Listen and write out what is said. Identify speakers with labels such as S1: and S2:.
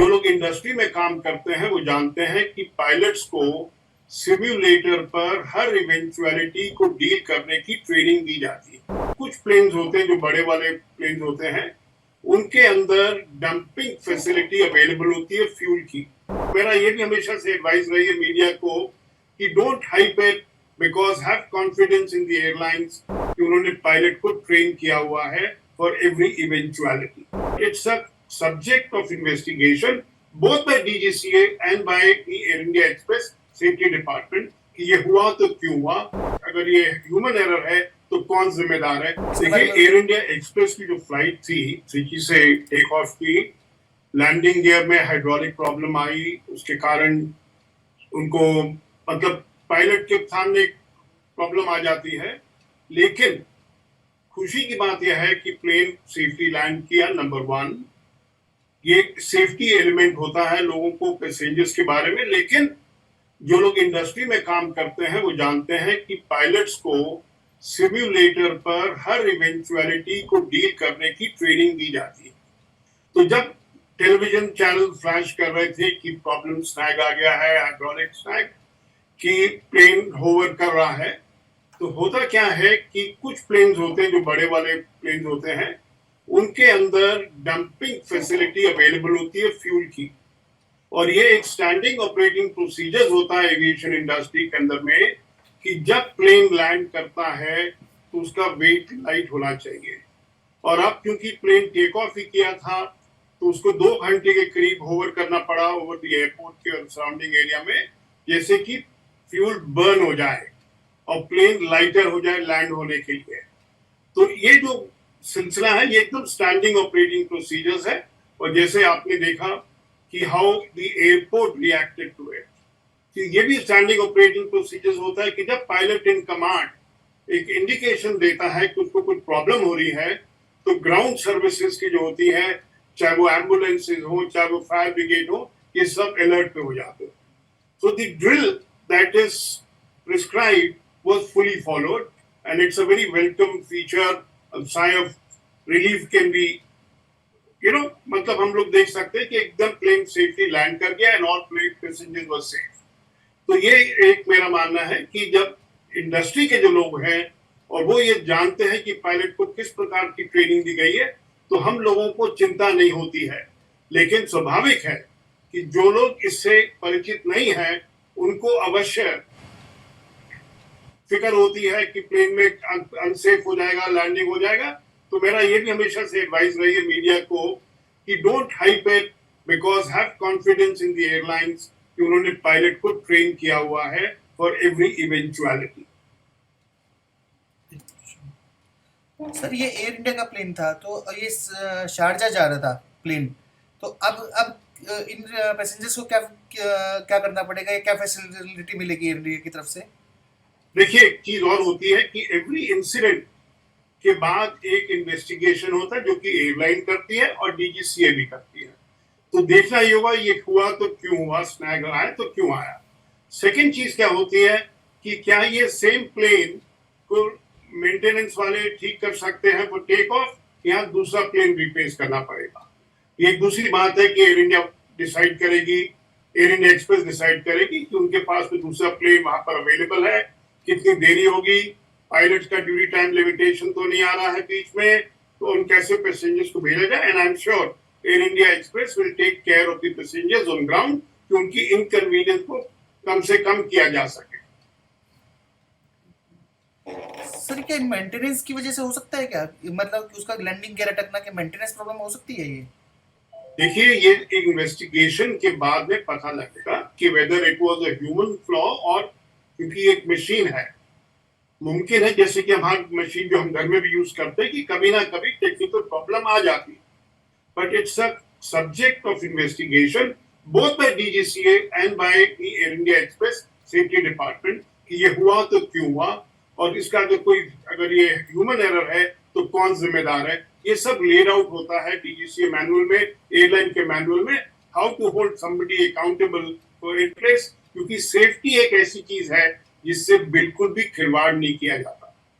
S1: जो लोग इंडस्ट्री में काम करते हैं वो जानते हैं कि पायलट्स को सिम्युलेटर पर हर इवेंचुअलिटी को डील करने की ट्रेनिंग दी जाती है। कुछ प्लेन्स होते हैं जो बड़े वाले प्लेन्स होते हैं, उनके अंदर डंपिंग फैसिलिटी अवेलेबल होती है फ्यूल की। मेरा ये भी हमेशा से एडवाइस रही है मीडिया को कि don't hype it, because have confidence in the airlines कि उन्होंने पायलट को ट्रेन किया हुआ है for every eventuality. It's a subject of investigation both by DGCA and by the Air India Express Safety Department कि ये हुआ तो क्यों हुआ, अगर ये ह्यूमन एरर है तो कौन जिम्मेदार है। देखिए, एयर इंडिया एक्सप्रेस की जो फ्लाइट थी त्रिची से टेक ऑफ की, लैंडिंग गियर में हाइड्रोलिक प्रॉब्लम आई, उसके कारण उनको मतलब पायलट के सामने प्रॉब्लम आ जाती है। लेकिन खुशी की बात यह है कि प्लेन सेफली लैंड किया। नंबर वन, ये सेफ्टी एलिमेंट होता है लोगों को पैसेंजर्स के बारे में। लेकिन जो लोग इंडस्ट्री में काम करते हैं वो जानते हैं कि पायलट्स को सिम्युलेटर पर हर इवेंचुअलिटी को डील करने की ट्रेनिंग दी जाती है। तो जब टेलीविजन चैनल फ्लैश कर रहे थे कि प्रॉब्लम स्नैग आ गया है, हाइड्रोलिक स्नैग, कि प्लेन होवर कर रहा है, तो होता क्या है कि कुछ प्लेन्स होते हैं जो बड़े वाले प्लेन्स होते हैं, उनके अंदर डंपिंग फैसिलिटी अवेलेबल होती है फ्यूल की। और ये एक स्टैंडिंग ऑपरेटिंग प्रोसीजर होता है एविएशन इंडस्ट्री के अंदर में कि जब प्लेन लैंड करता है तो उसका वेट लाइट होना चाहिए। और अब क्योंकि प्लेन टेक ऑफ ही किया था तो उसको 2 घंटे के करीब होवर करना पड़ा ओवर द एयरपोर्ट के और सराउंडिंग एरिया में, जैसे कि फ्यूल बर्न हो जाए और प्लेन लाइटर हो जाए लैंड होने के लिए। तो ये जो सिलसिला है ये एकदम स्टैंडिंग ऑपरेटिंग प्रोसीजर्स है। और जैसे आपने देखा कि how the airport reacted to it, कि ये भी स्टैंडिंग ऑपरेटिंग प्रोसीजर्स होता है कि जब पायलट इन कमांड एक इंडिकेशन देता है कि उसको कुछ प्रॉब्लम हो रही है तो ग्राउंड सर्विसेज की जो होती है, चाहे वो एम्बुलेंसेज हो चाहे वो फायर ब्रिगेड हो, ये सब अलर्ट पे हो जाते हैं। So the drill that is prescribed was fully followed and it's a very welcome feature. sign of relief can be, मतलब हम लोग देख सकते हैं कि एकदम प्लेन सेफली लैंड कर गया and all plane passengers were safe. तो ये एक मेरा मानना है कि जब इंडस्ट्री के जो लोग हैं और वो ये जानते हैं कि पायलट को किस प्रकार की ट्रेनिंग दी गई है तो हम लोगों को चिंता नहीं होती है। लेकिन स्वाभाविक है कि जो लोग इससे परिचित नहीं है उनको अवश्य फिक्र होती है कि प्लेन में अनसेफ हो जाएगा, लैंडिंग हो जाएगा। तो मेरा ये भी हमेशा से एडवाइस रही है मीडिया को कि don't hype it, because have confidence in the airlines कि उन्होंने पायलट को ट्रेन किया हुआ है फॉर एवरी इवेंचुअलिटी।
S2: सर, ये एयर इंडिया का प्लेन था तो ये शारजा जा रहा था प्लेन, तो अब इन पैसेंजर्स को क्या करना पड़ेगा, क्या फैसिलिटी मिलेगी एयर इंडिया की तरफ से?
S1: देखिए, एक चीज और होती है कि एवरी इंसिडेंट के बाद एक इन्वेस्टिगेशन होता है जो कि एयरलाइन करती है और डीजीसीए भी करती है। तो देखना ही होगा ये हुआ तो क्यों हुआ, स्नैग आया तो क्यों आया। सेकंड चीज क्या होती है कि क्या ये सेम प्लेन को मेंटेनेंस वाले ठीक कर सकते हैं फॉर टेक ऑफ, या दूसरा प्लेन रिप्लेस करना पड़ेगा। ये दूसरी बात है कि एयर इंडिया डिसाइड करेगी, एयर इंडिया एक्सप्रेस डिसाइड करेगी कि उनके पास कोई दूसरा प्लेन वहां पर अवेलेबल है, कितनी देरी होगी, पायलट का ड्यूटी टाइम लिमिटेशन तो नहीं आ रहा है बीच में, तो उन कैसे पैसेंजर्स को भेजा जाए। And I am sure Air India Express will take care of the passengers on ground कि उनकी इनकन्वीनियंस को कम से कम किया जा सके।
S2: सर, क्या मेंटेनेंस की वजह से हो सकता है क्या, मतलब कि उसका लैंडिंग गियर अटकना के मेंटेनेंस प्रॉब्लम हो सकती है? ये
S1: देखिए, ये इन्वेस्टिगेशन के बाद में पता लगेगा कि whether it was a human flaw, और क्योंकि एक मशीन है, मुमकिन है जैसे कि हमारी मशीन जो हम घर में भी यूज करते हैं कि कभी ना कभी टेक्निकल प्रॉब्लम आ जाती है। But it's a subject of investigation both by DGCA and by the Air India Express safety department कि ये हुआ तो क्यों हुआ, और इसका जो कोई अगर ये ह्यूमन एरर है तो कौन जिम्मेदार है। ये सब लेड आउट होता है डीजीसीए मैनुअल में, एयरलाइन के मैनुअल में, how to hold somebody accountable for it place, क्योंकि सेफ्टी एक ऐसी चीज है जिससे बिल्कुल भी खिलवाड़ नहीं किया जाता।